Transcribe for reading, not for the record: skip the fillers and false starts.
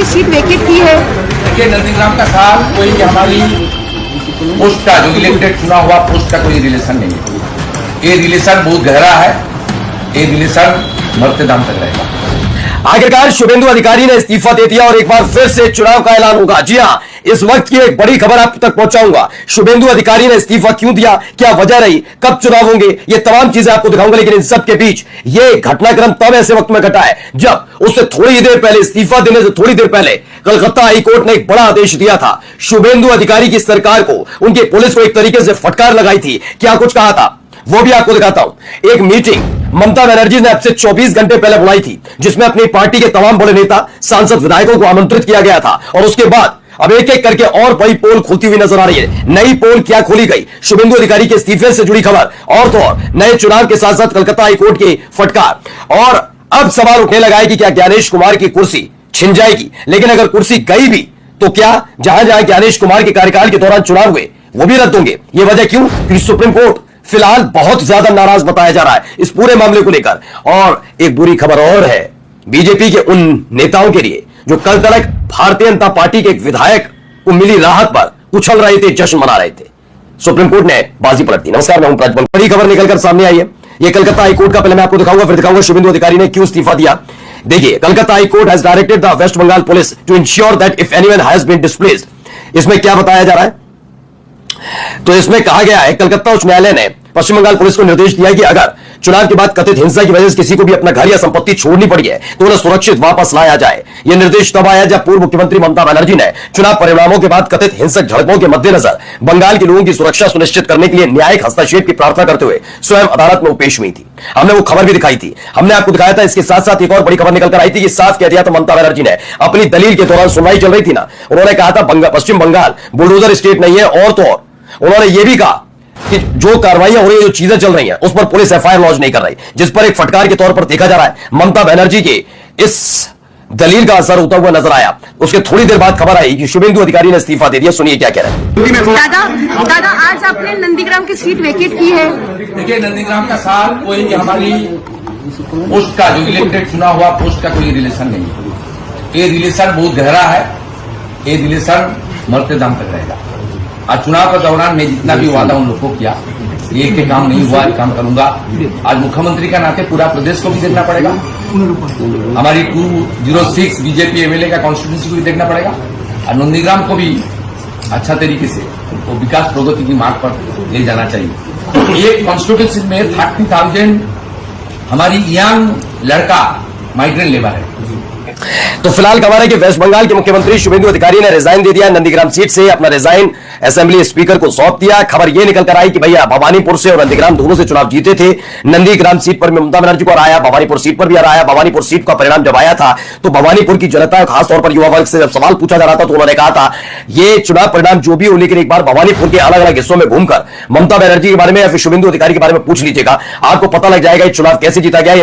Seat vacate की है। देखिए, नंदीग्राम का साल कोई हमारी पोस्ट का जो इलेक्टेड चुना हुआ पोस्ट का कोई रिलेशन नहीं है। ये रिलेशन बहुत गहरा है। ये रिलेशन मरते दम तक रहेगा। आखिरकार शुभेंदु अधिकारी ने इस्तीफा दे दिया और एक बार फिर से चुनाव का ऐलान होगा। जी हां, इस वक्त की एक बड़ी खबर आप तक पहुंचाऊंगा। शुभेंदु अधिकारी ने इस्तीफा क्यों दिया, क्या वजह रही, कब चुनाव होंगे, ये तमाम चीजें आपको दिखाऊंगा। लेकिन इन सब के बीच ये घटनाक्रम तब ऐसे वक्त में घटा है जब उससे थोड़ी देर पहले, इस्तीफा देने से थोड़ी देर पहले, कलकत्ता हाईकोर्ट ने एक बड़ा आदेश दिया था। शुभेंदु अधिकारी की सरकार को, उनकी पुलिस को एक तरीके से फटकार लगाई थी। क्या कुछ कहा था वो भी आपको दिखाता हूं। एक मीटिंग ममता बनर्जी ने अब से 24 घंटे पहले बुलाई थी, जिसमें अपनी पार्टी के तमाम बड़े नेता, सांसद, विधायकों को आमंत्रित किया गया था। और उसके बाद अब एक एक करके और बड़ी पोल खुलती हुई नजर आ रही है। नई पोल क्या खोली गई, शुभेंदु अधिकारी के इस्तीफे से जुड़ी खबर, और तो और नए चुनाव के साथ साथ कलकत्ता हाईकोर्ट की फटकार। और अब सवाल उठने लगा है कि क्या ज्ञानेश कुमार की कुर्सी छिन जाएगी। लेकिन अगर कुर्सी गई भी तो क्या जहां जहां ज्ञानेश कुमार के कार्यकाल के दौरान चुनाव हुए वो भी रद्द होंगे। ये वजह क्यों, क्योंकि सुप्रीम कोर्ट फिलहाल बहुत ज्यादा नाराज बताया जा रहा है इस पूरे मामले को लेकर। और एक बुरी खबर और है बीजेपी के उन नेताओं के लिए जो कल तक भारतीय जनता पार्टी के एक विधायक को मिली राहत पर उछल रहे थे, जश्न मना रहे थे। सुप्रीम कोर्ट ने बाजी पलट दी। नमस्कार, मैं हूं प्रज्वल। बड़ी खबर निकलकर सामने आई है। यह कलकत्ता हाईकोर्ट का, पहले मैं आपको दिखाऊंगा, फिर दिखाऊंगा शुभेंदु अधिकारी ने क्यों इस्तीफा दिया। देखिए, Calcutta high court has directed the West Bengal police to ensure that if anyone has been displaced. इसमें क्या बताया जा रहा है, तो इसमें कहा गया है कलकत्ता उच्च न्यायालय ने पश्चिम बंगाल पुलिस को निर्देश दिया कि अगर चुनाव के बाद कथित हिंसा की वजह से किसी को भी अपना घर या संपत्ति छोड़नी पड़ी है तो उन्हें सुरक्षित वापस लाया जाए। यह निर्देश तब आया जब पूर्व मुख्यमंत्री ममता बनर्जी ने चुनाव परिणामों के बाद कथित हिंसक झड़पों के मद्देनजर बंगाल के लोगों की सुरक्षा सुनिश्चित करने के लिए न्यायिक हस्तक्षेप की प्रार्थना करते हुए स्वयं अदालत में पेश हुई थी। हमने वो खबर भी दिखाई थी, हमने आपको दिखाया था। इसके साथ साथ एक और बड़ी खबर निकलकर आई थी कि साफ कह दिया था ममता बनर्जी ने अपनी दलील के दौरान, सुनवाई चल रही थी ना, उन्होंने कहा था पश्चिम बंगाल बुलडोजर स्टेट नहीं है। और तो और उन्होंने यह भी कहा कि जो कार्रवाइयां हो रही है, जो चीजें चल रही हैं, उस पर पुलिस एफआईआर लॉन्च नहीं कर रही, जिस पर एक फटकार के तौर पर देखा जा रहा है ममता बनर्जी के इस दलील का असर होता हुआ नजर आया। उसके थोड़ी देर बाद खबर आई कि शुभेंदु अधिकारी ने इस्तीफा दे दिया। सुनिए क्या कह रहे हैं। दादा आज आपने नंदीग्राम की सीट वेकेट की है। देखिए, नंदीग्राम का साल कोई हमारी पोस्ट का जो इलेक्टेड चुना हुआ पोस्ट का कोई रिलेशन नहीं है। ये रिलेशन बहुत गहरा है। ये रिलेशन मरते दम तक रहेगा। आज चुनाव के दौरान मैं जितना भी वादा उन लोगों को किया, एक के काम नहीं हुआ, काम करूंगा। आज मुख्यमंत्री का नाते पूरा प्रदेश को भी देखना पड़ेगा, हमारी 206 बीजेपी एमएलए का कॉन्स्टिट्यूंसी को भी देखना पड़ेगा, और नंदीग्राम को भी अच्छा तरीके से वो विकास प्रगति की मार्ग पर ले जाना चाहिए। एक कॉन्स्टिट्यूंसी में 30,000 हमारी यंग लड़का माइग्रेंट लेबर है। तो फिलहाल खबर है कि वेस्ट बंगाल के मुख्यमंत्री शुभेंदु अधिकारी ने रिजाइन दे दिया। नंदीग्राम सीट से अपना रिजाइन असेंबली स्पीकर को सौंप दिया। खबर यह निकलकर आई कि भैया भवानीपुर से और नंदीग्राम दोनों से चुनाव जीते थे। नंदीग्राम सीट पर ममता बनर्जी को हराया, भवानीपुर सीट पर भी हराया। भवानीपुर सीट का परिणाम जब आया था तो भवानीपुर की जनता, खासतौर पर युवा वर्ग से जब सवाल पूछा जा रहा था तो उन्होंने कहा था ये चुनाव परिणाम जो भी हो, लेकिन एक बार भवानीपुर के अलग अलग हिस्सों में घूमकर ममता बनर्जी के बारे में या फिर शुभेंदु अधिकारी के बारे में पूछ लीजिएगा, आपको पता लग जाएगा ये चुनाव कैसे जीता गया।